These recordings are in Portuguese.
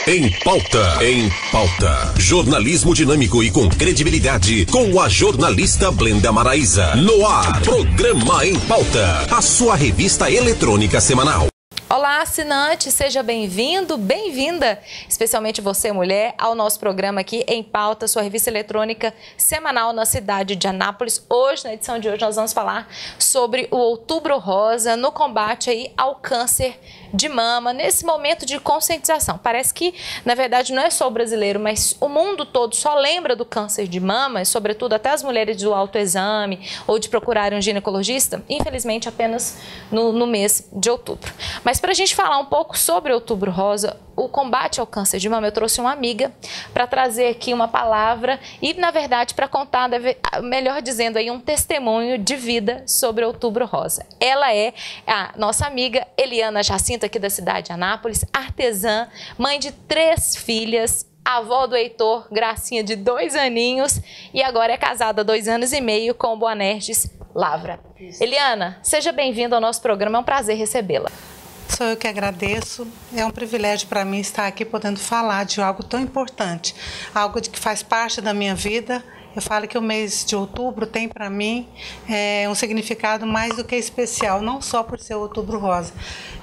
Em Pauta. Em Pauta. Jornalismo dinâmico e com credibilidade. Com a jornalista Blenda Maraíza. No ar. Programa Em Pauta. A sua revista eletrônica semanal. Olá, assinante, seja bem-vindo, bem-vinda, especialmente você, mulher, ao nosso programa aqui Em Pauta, sua revista eletrônica semanal na cidade de Anápolis. Hoje, na edição de hoje, nós vamos falar sobre o Outubro Rosa no combate aí ao câncer de mama, nesse momento de conscientização. Parece que, na verdade, não é só o brasileiro, mas o mundo todo só lembra do câncer de mama, e sobretudo até as mulheres do autoexame ou de procurarem um ginecologista, infelizmente apenas no mês de outubro. Mas para a gente falar um pouco sobre o Outubro Rosa, o combate ao câncer de mama, eu trouxe uma amiga para trazer aqui uma palavra e, na verdade, para contar, melhor dizendo, aí um testemunho de vida sobre o Outubro Rosa. Ela é a nossa amiga Eliana Jacinto, aqui da cidade de Anápolis, artesã, mãe de 3 filhas, avó do Heitor, Gracinha, de 2 aninhos, e agora é casada há 2 anos e meio com o Boanerges Lavra. Eliana, seja bem-vinda ao nosso programa, é um prazer recebê-la. Sou eu que agradeço. É um privilégio para mim estar aqui podendo falar de algo tão importante, algo que faz parte da minha vida. Eu falo que o mês de outubro tem para mim um significado mais do que especial, não só por ser Outubro Rosa.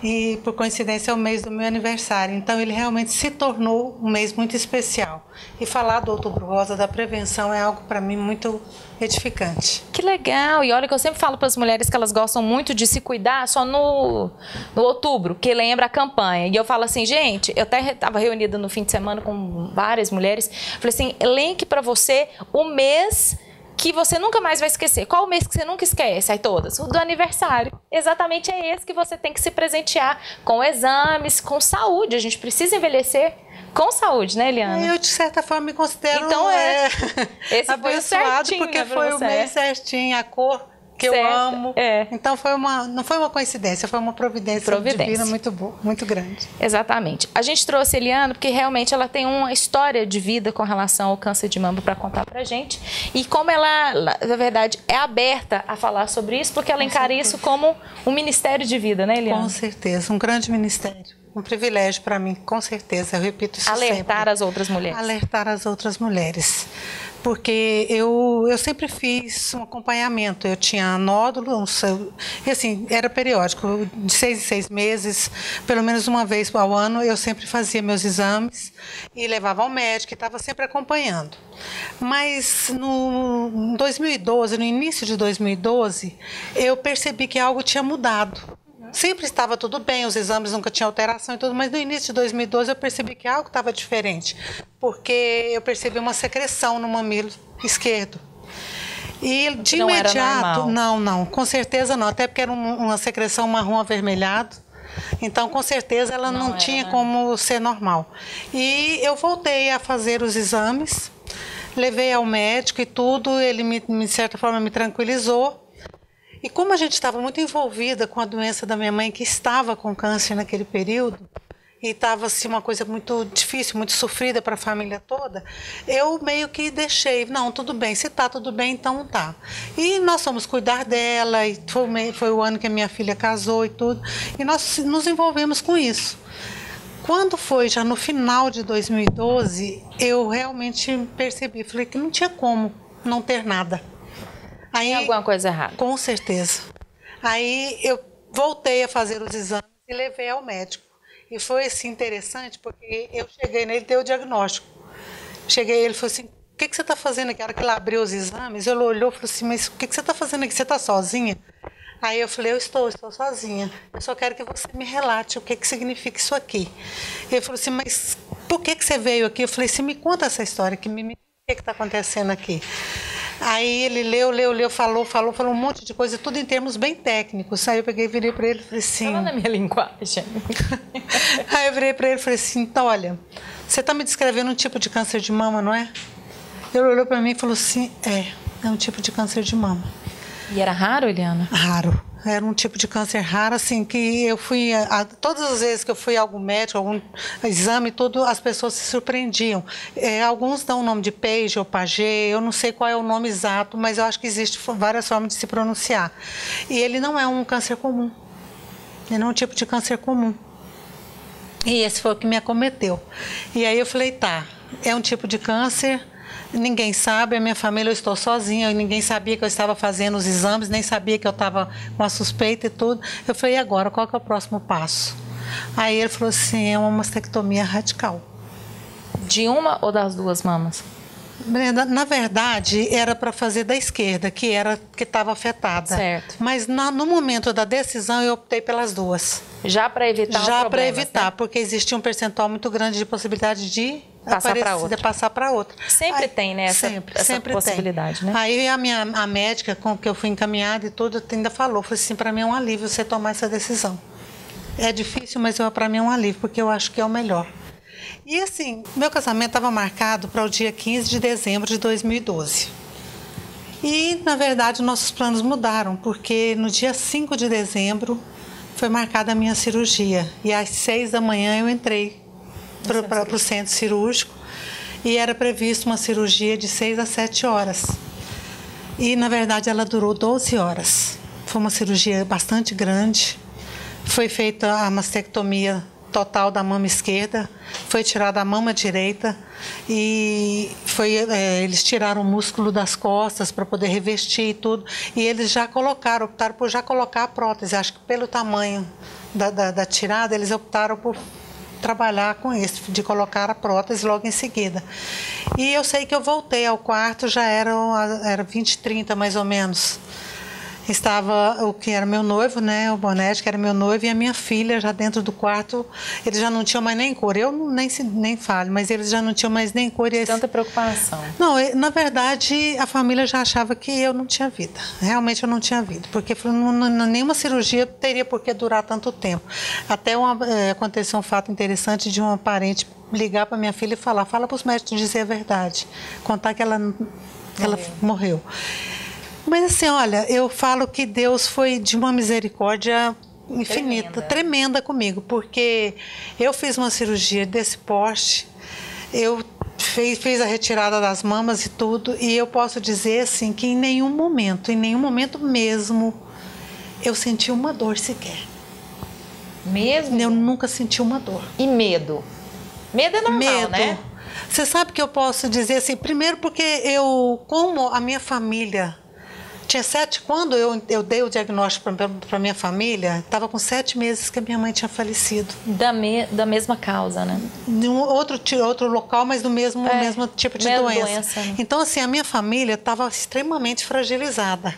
E, por coincidência, é o mês do meu aniversário. Então, ele realmente se tornou um mês muito especial. E falar do Outubro Rosa, da prevenção, é algo para mim muito edificante. Que legal! E olha que eu sempre falo para as mulheres que elas gostam muito de se cuidar só no outubro, que lembra a campanha. E eu falo assim, gente, eu até estava reunida no fim de semana com várias mulheres, falei assim, elenque para você o mês que você nunca mais vai esquecer. Qual o mês que você nunca esquece? Aí todas. O do aniversário. Exatamente é esse que você tem que se presentear com exames, com saúde. A gente precisa envelhecer com saúde, né, Eliana? Eu, de certa forma, me considero então, esse abençoado, foi porque foi o mês certinho, a cor que eu amo. Então, não foi uma coincidência, foi uma providência divina muito boa, muito grande. Exatamente. A gente trouxe a Eliana porque realmente ela tem uma história de vida com relação ao câncer de mama para contar pra gente. E como ela, na verdade, é aberta a falar sobre isso, porque ela encara isso como um ministério de vida, né, Eliana? Com certeza, um grande ministério. Um privilégio para mim, com certeza, eu repito isso sempre. Alertar as outras mulheres. Alertar as outras mulheres. Porque eu sempre fiz um acompanhamento, eu tinha nódulo, e assim, era periódico, de 6 em 6 meses, pelo menos uma vez ao ano, eu sempre fazia meus exames e levava ao médico e estava sempre acompanhando. Mas no 2012, no início de 2012, eu percebi que algo tinha mudado. Sempre estava tudo bem, os exames nunca tinham alteração e tudo, mas no início de 2012 eu percebi que algo estava diferente, porque eu percebi uma secreção no mamilo esquerdo. E de não imediato, era normal. Não, com certeza não, até porque era uma secreção marrom avermelhado, então com certeza ela não tinha como ser normal. E eu voltei a fazer os exames, levei ao médico e tudo, ele de certa forma me tranquilizou. E como a gente estava muito envolvida com a doença da minha mãe, que estava com câncer naquele período, e estava assim, uma coisa muito difícil, muito sofrida para a família toda, eu meio que deixei, não, tudo bem, se está tudo bem, então tá. E nós fomos cuidar dela, e foi o ano que a minha filha casou e tudo, e nós nos envolvemos com isso. Quando foi já no final de 2012, eu realmente percebi, falei que não tinha como não ter nada. Aí, tem alguma coisa errada? Com certeza. Aí eu voltei a fazer os exames e levei ao médico. E foi assim interessante, porque eu cheguei nele e dei o diagnóstico. Cheguei, ele falou assim, o que você está fazendo aqui? A hora que ele abriu os exames, ele olhou e falou assim, mas o que você está fazendo aqui? Você está sozinha? Aí eu falei, eu estou sozinha. Eu só quero que você me relate o que significa isso aqui. Ele falou assim, mas por que você veio aqui? Eu falei assim, me conta essa história, o que está acontecendo aqui? Aí ele leu, falou um monte de coisa, tudo em termos bem técnicos. Aí eu peguei e virei para ele e falei assim... Fala na minha linguagem. Aí eu virei para ele e falei assim, então, olha, você está me descrevendo um tipo de câncer de mama, não é? Ele olhou para mim e falou assim, é um tipo de câncer de mama. E era raro, Eliana? Raro. Era um tipo de câncer raro, assim, que eu fui... todas as vezes que eu fui a algum médico, algum exame, tudo, as pessoas se surpreendiam. Alguns dão o nome de Page ou Pagé, eu não sei qual é o nome exato, mas eu acho que existem várias formas de se pronunciar. E ele não é um câncer comum. Ele não é um tipo de câncer comum. E esse foi o que me acometeu. E aí eu falei, tá, é um tipo de câncer, ninguém sabe, a minha família, eu estou sozinha, ninguém sabia que eu estava fazendo os exames, nem sabia que eu estava com a suspeita e tudo. Eu falei, e agora, qual que é o próximo passo? Aí ele falou assim, é uma mastectomia radical. De uma ou das duas mamas? Brenda, na verdade, era para fazer da esquerda, que estava afetada. Certo. Mas no momento da decisão, eu optei pelas duas. Já para evitar Já para evitar, né? Porque existia um percentual muito grande de possibilidade de passar para outra. Sempre aí, tem, né? Essa possibilidade, tem. Né? Aí a médica com que eu fui encaminhada e tudo, ainda falou assim, para mim é um alívio você tomar essa decisão. É difícil, mas para mim é um alívio, porque eu acho que é o melhor. E assim, meu casamento estava marcado para o dia 15 de dezembro de 2012. E, na verdade, nossos planos mudaram, porque no dia 5 de dezembro foi marcada a minha cirurgia. E às 6 da manhã eu entrei para o centro cirúrgico e era previsto uma cirurgia de 6 a 7 horas. E, na verdade, ela durou 12 horas. Foi uma cirurgia bastante grande. Foi feita a mastectomia total da mama esquerda, foi tirada a mama direita e eles tiraram o músculo das costas para poder revestir e tudo. E eles já optaram por já colocar a prótese. Acho que pelo tamanho da tirada, eles optaram por trabalhar com isso, de colocar a prótese logo em seguida. E eu sei que eu voltei ao quarto, já era 20h30 mais ou menos. Estava o que era meu noivo, né, o Bonetti, que era meu noivo, e a minha filha já dentro do quarto. Eles já não tinham mais nem cor. Eu nem falo, mas eles já não tinham mais nem cor. Tanta preocupação. Não, na verdade, a família já achava que eu não tinha vida. Realmente eu não tinha vida, porque nenhuma cirurgia teria por que durar tanto tempo. Até aconteceu um fato interessante de uma parente ligar para minha filha e fala para os médicos dizer a verdade, contar que ela morreu. Mas assim, olha, eu falo que Deus foi de uma misericórdia infinita, tremenda comigo, porque eu fiz uma cirurgia desse porte, eu fiz a retirada das mamas e tudo, e eu posso dizer assim que em nenhum momento mesmo, eu senti uma dor sequer. Mesmo? Eu nunca senti uma dor. E medo? Medo é normal, né? Você sabe que eu posso dizer assim, primeiro porque como a minha família tinha quando eu dei o diagnóstico para minha família, estava com 7 meses que a minha mãe tinha falecido. Da mesma causa, né? De outro local, mas do mesmo tipo de doença. Né? Então, assim, a minha família estava extremamente fragilizada.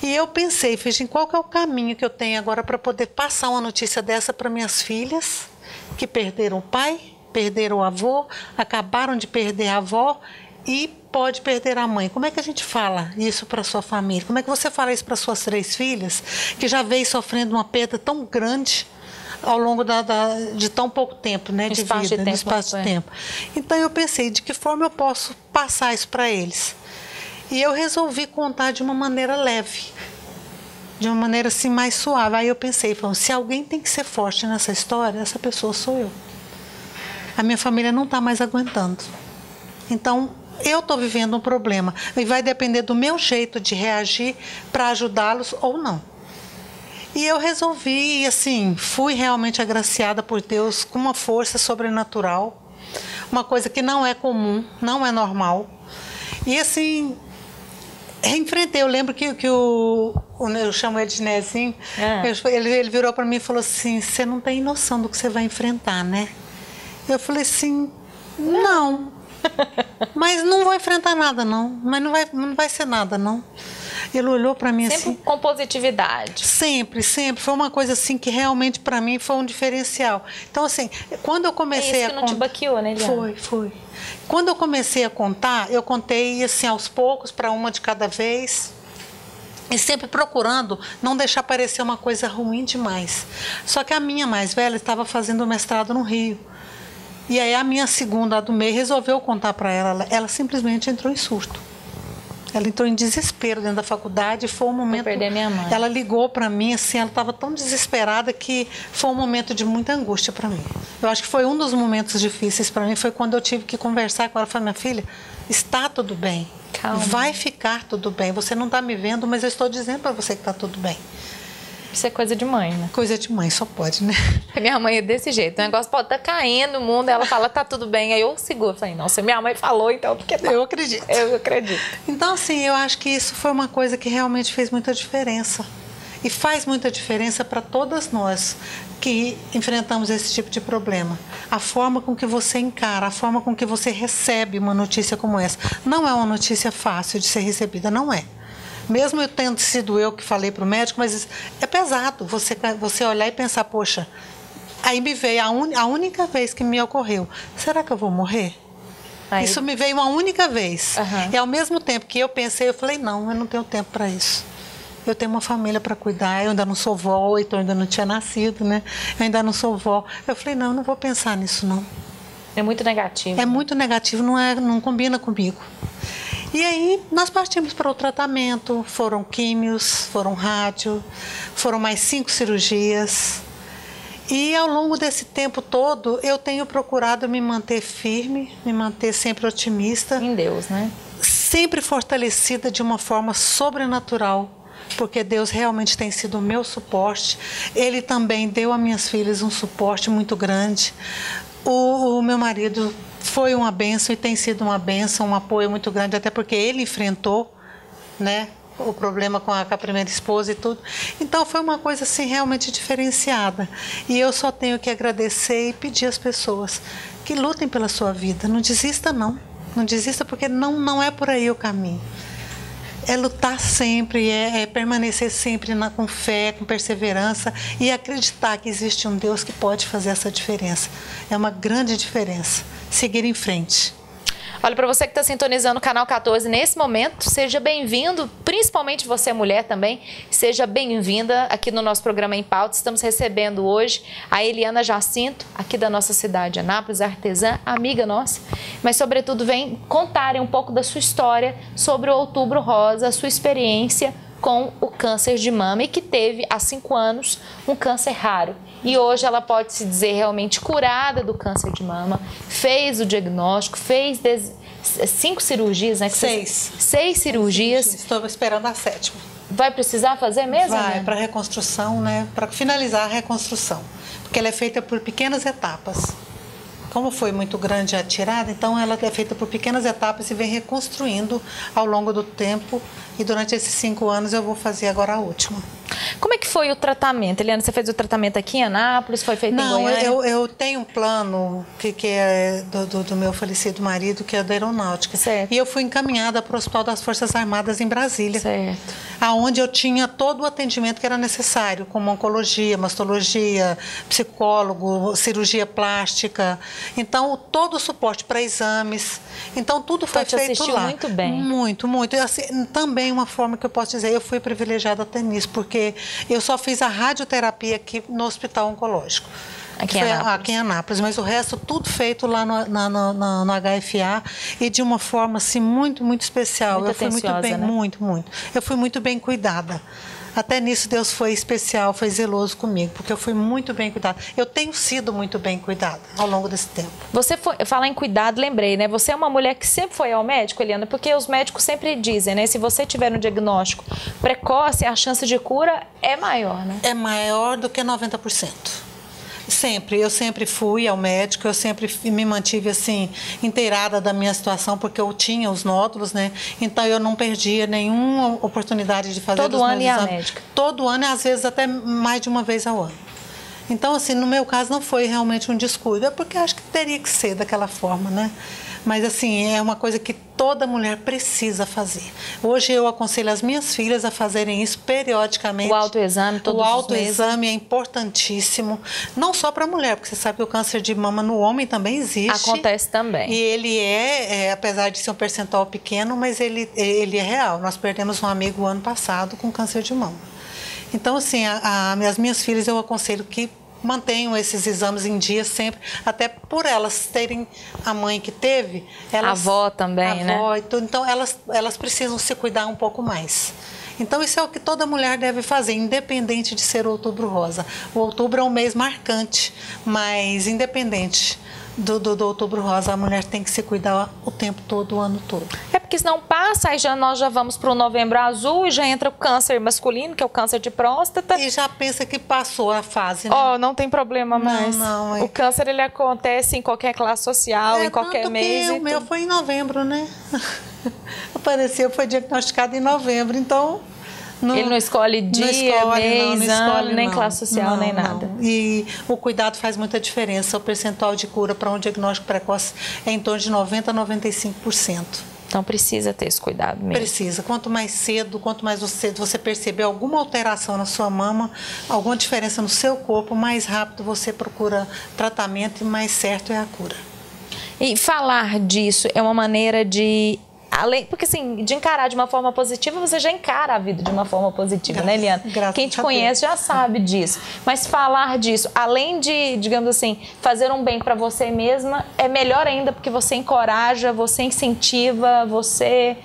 E eu pensei, qual que é o caminho que eu tenho agora para poder passar uma notícia dessa para minhas filhas, que perderam o pai, perderam o avô, acabaram de perder a avó e pode perder a mãe. Como é que a gente fala isso para sua família? Como é que você fala isso para suas 3 filhas, que já veio sofrendo uma perda tão grande ao longo de tão pouco tempo, né, de vida, no espaço de tempo? Então eu pensei, de que forma eu posso passar isso para eles? E eu resolvi contar de uma maneira leve, de uma maneira assim mais suave. Aí eu pensei, se alguém tem que ser forte nessa história, essa pessoa sou eu. A minha família não está mais aguentando. Então, eu estou vivendo um problema e vai depender do meu jeito de reagir para ajudá-los ou não. E eu resolvi, assim, fui realmente agraciada por Deus com uma força sobrenatural, uma coisa que não é comum, não é normal. E assim, enfrentei. Eu lembro que eu chamo ele de Nezinho, ele virou para mim e falou assim, você não tem noção do que você vai enfrentar, né? Eu falei assim, não. Mas não vou enfrentar nada, não. Mas não vai ser nada, não. Ele olhou para mim assim... Sempre com positividade. Sempre. Foi uma coisa assim que realmente para mim foi um diferencial. Então, assim, quando eu comecei a contar... não te baqueou, né, Eliana? Foi. Quando eu comecei a contar, eu contei assim aos poucos, para uma de cada vez. E sempre procurando não deixar parecer uma coisa ruim demais. Só que a minha mais velha estava fazendo mestrado no Rio. E aí a minha segunda, a do meio, resolveu contar para ela. Ela simplesmente entrou em surto. Ela entrou em desespero dentro da faculdade e foi um momento... Vou perder minha mãe. Ela ligou para mim, assim, ela estava tão desesperada que foi um momento de muita angústia para mim. Eu acho que foi um dos momentos difíceis para mim, foi quando eu tive que conversar com ela. Eu falei, minha filha, está tudo bem. Calma. Vai ficar tudo bem. Você não está me vendo, mas eu estou dizendo para você que está tudo bem. Isso é coisa de mãe, né? Coisa de mãe, só pode, né? Minha mãe é desse jeito. O negócio pode estar caindo no mundo, ela fala, tá tudo bem. Aí eu seguro. Falei, não, se minha mãe falou, então porque tá. Eu acredito. Eu acredito. Então, assim, eu acho que isso foi uma coisa que realmente fez muita diferença. E faz muita diferença para todas nós que enfrentamos esse tipo de problema. A forma com que você encara, a forma com que você recebe uma notícia como essa. Não é uma notícia fácil de ser recebida, não é. Mesmo eu tendo sido eu que falei para o médico, mas é pesado você olhar e pensar, poxa, aí me veio a única vez que me ocorreu, será que eu vou morrer? Aí... Isso me veio uma única vez. E ao mesmo tempo que eu pensei, eu falei, não, eu não tenho tempo para isso. Eu tenho uma família para cuidar, eu ainda não sou vó, o Heitor ainda não tinha nascido, né? Eu ainda não sou vó. Eu falei, não, eu não vou pensar nisso, não. É muito negativo. É muito negativo, não combina comigo. E aí nós partimos para o tratamento, foram químios, foram rádio, foram mais 5 cirurgias. E ao longo desse tempo todo eu tenho procurado me manter firme, me manter sempre otimista. Em Deus, né? Sempre fortalecida de uma forma sobrenatural, porque Deus realmente tem sido o meu suporte. Ele também deu a minhas filhas um suporte muito grande. O meu marido foi uma bênção e tem sido uma bênção, um apoio muito grande, até porque ele enfrentou, né, o problema com a primeira esposa e tudo. Então foi uma coisa assim realmente diferenciada. E eu só tenho que agradecer e pedir às pessoas que lutem pela sua vida. Não desista, não. Não desista, porque não é por aí o caminho. É lutar sempre, é permanecer sempre com fé, com perseverança e acreditar que existe um Deus que pode fazer essa diferença. É uma grande diferença. Seguir em frente. Olha, para você que está sintonizando o Canal 14 nesse momento, seja bem-vindo, principalmente você mulher também, seja bem-vinda aqui no nosso programa Em Pauta. Estamos recebendo hoje a Eliana Jacinto, aqui da nossa cidade de Anápolis, artesã, amiga nossa, mas sobretudo vem contar um pouco da sua história sobre o Outubro Rosa, a sua experiência com o câncer de mama e que teve há 5 anos um câncer raro. E hoje ela pode se dizer realmente curada do câncer de mama, fez o diagnóstico, fez 5 cirurgias, né? 6. 6 cirurgias. Estou esperando a 7ª. Vai precisar fazer mesmo? Vai, para reconstrução, né? Para finalizar a reconstrução. Porque ela é feita por pequenas etapas. Como foi muito grande a tirada, então ela é feita por pequenas etapas e vem reconstruindo ao longo do tempo. E durante esses 5 anos eu vou fazer agora a última. Como é que foi o tratamento? Eliana, você fez o tratamento aqui em Anápolis? Foi feito em Goiânia? Não, eu tenho um plano que é do meu falecido marido, que é da aeronáutica. Certo. E eu fui encaminhada para o Hospital das Forças Armadas em Brasília. Certo. Onde eu tinha todo o atendimento que era necessário, como oncologia, mastologia, psicólogo, cirurgia plástica. Então, todo o suporte para exames. Então, tudo foi feito lá. Muito bem. Muito, muito. E, assim, também uma forma que eu posso dizer, eu fui privilegiada até nisso, porque eu só fiz a radioterapia aqui no Hospital Oncológico. Aqui em Anápolis, mas o resto tudo feito lá no HFA e de uma forma assim muito, muito especial. Muito eu fui muito bem, né? muito. Eu fui muito bem cuidada. Até nisso Deus foi especial, foi zeloso comigo, porque eu fui muito bem cuidada. Eu tenho sido muito bem cuidada ao longo desse tempo. Você falar em cuidado, lembrei, né? Você é uma mulher que sempre foi ao médico, Eliana, porque os médicos sempre dizem, né? Se você tiver um diagnóstico precoce, a chance de cura é maior, né? É maior do que 90%. Eu sempre fui ao médico, eu sempre me mantive assim, inteirada da minha situação, porque eu tinha os nódulos, né? Então eu não perdia nenhuma oportunidade de fazer todo ano ia à médica. Todo ano, às vezes até mais de uma vez ao ano. Então, assim, no meu caso não foi realmente um descuido, é porque acho que teria que ser daquela forma, né? Mas, assim, é uma coisa que toda mulher precisa fazer. Hoje eu aconselho as minhas filhas a fazerem isso periodicamente. O autoexame todos os meses. O autoexame é importantíssimo, não só para a mulher, porque você sabe que o câncer de mama no homem também existe. Acontece também. E ele apesar de ser um percentual pequeno, mas ele é real. Nós perdemos um amigo o ano passado com câncer de mama. Então, assim, as minhas filhas eu aconselho que mantenham esses exames em dia sempre, até por elas terem a mãe que teve. A avó também, né? Então, elas precisam se cuidar um pouco mais. Então, isso é o que toda mulher deve fazer, independente de ser o Outubro Rosa. O outubro é um mês marcante, mas independente do Outubro Rosa. A mulher tem que se cuidar o tempo todo, o ano todo. É porque senão passa, aí nós já vamos para o Novembro Azul e já entra o câncer masculino, que é o câncer de próstata. E já pensa que passou a fase, né? Não tem problema mais. Não. O câncer, ele acontece em qualquer classe social, em qualquer mês. O meu foi em novembro, né? Apareceu, foi diagnosticado em novembro, então... Ele não escolhe dia, mês, ano, nem classe social, nem nada. E o cuidado faz muita diferença. O percentual de cura para um diagnóstico precoce é em torno de 90% a 95%. Então precisa ter esse cuidado mesmo. Precisa. Quanto mais cedo você perceber alguma alteração na sua mama, alguma diferença no seu corpo, mais rápido você procura tratamento e mais certo é a cura. E falar disso é uma maneira de... Porque assim, de encarar de uma forma positiva, você já encara a vida de uma forma positiva, né, Eliana? Quem te conhece já sabe disso. Mas falar disso, além de, digamos assim, fazer um bem para você mesma, é melhor ainda porque você encoraja, você incentiva, você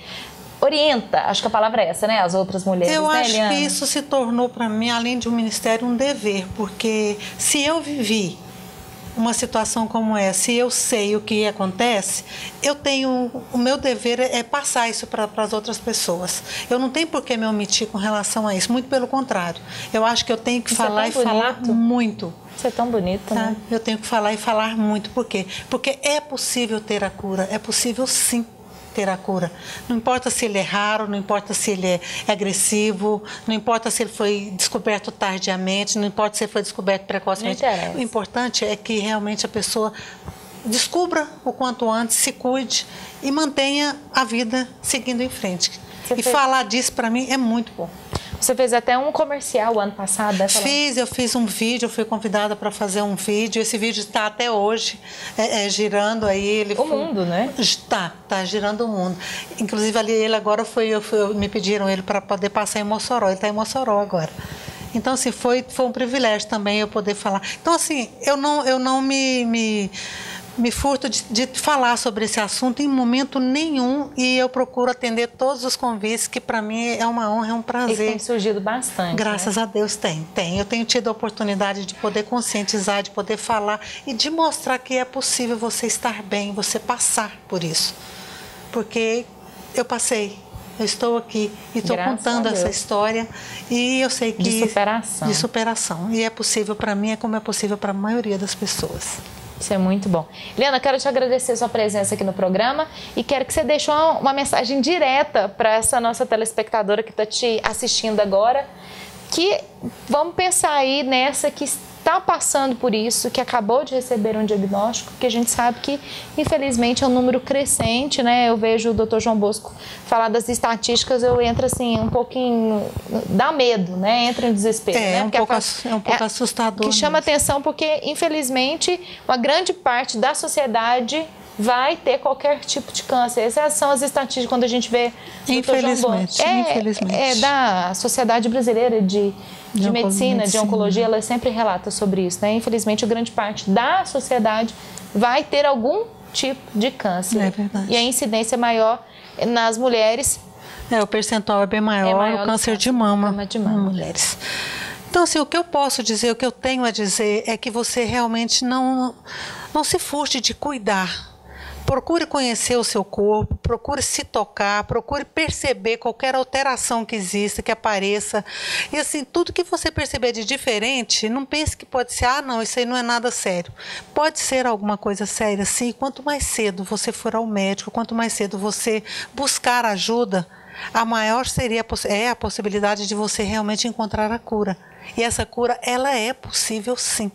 orienta. Acho que a palavra é essa, né? As outras mulheres, Eu acho Eliana? que isso se tornou para mim, além de um ministério, um dever. Porque se eu vivi uma situação como essa, se eu sei o que acontece, o meu dever é passar isso para as outras pessoas. Eu não tenho por que me omitir com relação a isso, muito pelo contrário. Eu acho que eu tenho que falar e falar muito. Isso é tão bonito, né? Eu tenho que falar e falar muito. Por quê? Porque é possível ter a cura, é possível sim ter a cura. Não importa se ele é raro, não importa se ele é agressivo, não importa se ele foi descoberto tardiamente, não importa se ele foi descoberto precocemente. O importante é que realmente a pessoa descubra o quanto antes, se cuide e mantenha a vida seguindo em frente. Falar disso para mim é muito bom. Você fez até um comercial ano passado, né? Eu fiz um vídeo, eu fui convidada para fazer um vídeo. Esse vídeo está até hoje girando aí. Mundo, né? Está girando o mundo. Inclusive, ele agora me pediram ele para poder passar em Mossoró. Ele está em Mossoró agora. Então, assim, foi um privilégio também eu poder falar. Então, assim, eu não me furto de falar sobre esse assunto em momento nenhum e eu procuro atender todos os convites, que para mim é uma honra, é um prazer. E tem surgido bastante. Graças a Deus tem. Eu tenho tido a oportunidade de poder conscientizar, de poder falar e de mostrar que é possível você estar bem, você passar por isso. Porque eu passei, eu estou aqui e estou contando essa história e eu sei que... De superação. E é possível para mim, é como é possível para a maioria das pessoas. Isso é muito bom. Eliana, quero te agradecer a sua presença aqui no programa e quero que você deixe uma mensagem direta para essa nossa telespectadora que está te assistindo agora, que vamos pensar aí nessa que está passando por isso, que acabou de receber um diagnóstico, que a gente sabe que, infelizmente, é um número crescente, né? Eu vejo o Dr. João Bosco falar das estatísticas, eu entro assim, um pouquinho, dá medo, né? Entra em desespero. É um pouco assustador. Que chama atenção porque, infelizmente, uma grande parte da sociedade vai ter qualquer tipo de câncer. Essas são as estatísticas quando a gente vê... Infelizmente. É da Sociedade Brasileira de Medicina, de Oncologia, ela sempre relata sobre isso, né? Infelizmente, a grande parte da sociedade vai ter algum tipo de câncer. É verdade. E a incidência é maior nas mulheres. O percentual é bem maior, o câncer de mama nas mulheres. Então, assim, o que eu posso dizer, o que eu tenho a dizer é que você realmente não se furte de cuidar. Procure conhecer o seu corpo, procure se tocar, procure perceber qualquer alteração que exista, que apareça. E assim, tudo que você perceber de diferente, não pense que pode ser, não, isso aí não é nada sério. Pode ser alguma coisa séria, sim. Quanto mais cedo você for ao médico, quanto mais cedo você buscar ajuda, a maior seria a possibilidade de você realmente encontrar a cura. E essa cura, ela é possível, sim.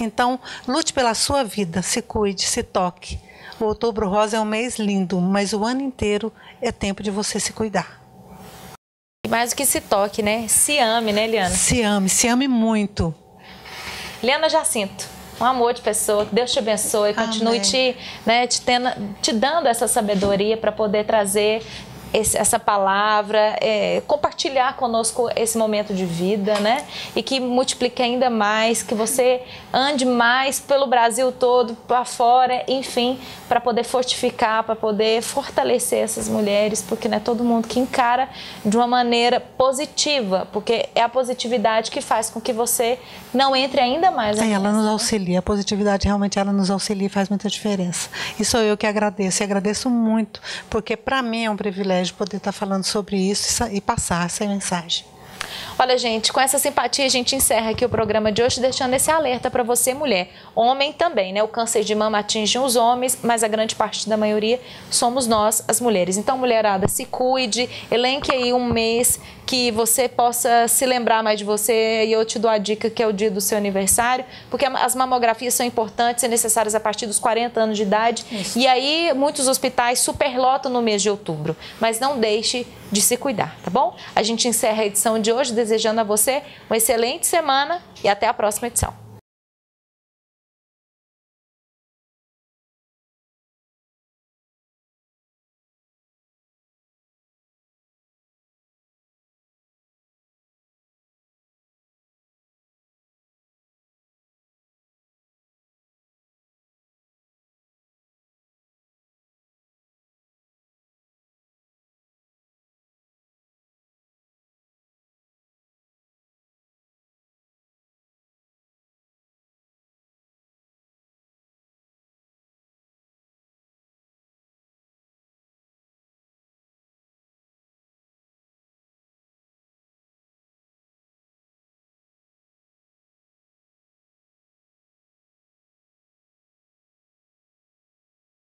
Então, lute pela sua vida, se cuide, se toque. O Outubro Rosa é um mês lindo, mas o ano inteiro é tempo de você se cuidar. E mais do que se toque, né? Se ame, né, Eliana? Se ame muito. Eliana Jacinto, um amor de pessoa, que Deus te abençoe, continue te dando essa sabedoria para poder trazer essa palavra, compartilhar conosco esse momento de vida, né? E que multiplique ainda mais, que você ande mais pelo Brasil todo, para fora, enfim, para poder fortificar, para poder fortalecer essas mulheres, porque não é todo mundo que encara de uma maneira positiva, porque é a positividade que faz com que você não entre ainda mais. Ela nos auxilia, a positividade realmente ela nos auxilia e faz muita diferença. E sou eu que agradeço, e agradeço muito, porque para mim é um privilégio poder estar falando sobre isso e passar essa mensagem. Olha, gente, com essa simpatia a gente encerra aqui o programa de hoje, deixando esse alerta para você, mulher. Homem também, né? O câncer de mama atinge os homens, mas a grande parte da maioria somos nós, as mulheres. Então, mulherada, se cuide, elenque aí um mês que você possa se lembrar mais de você, e eu te dou a dica que é o dia do seu aniversário, porque as mamografias são importantes e necessárias a partir dos 40 anos de idade. Isso. E aí, muitos hospitais superlotam no mês de outubro, mas não deixe de se cuidar, tá bom? A gente encerra a edição de hoje desejando a você uma excelente semana e até a próxima edição.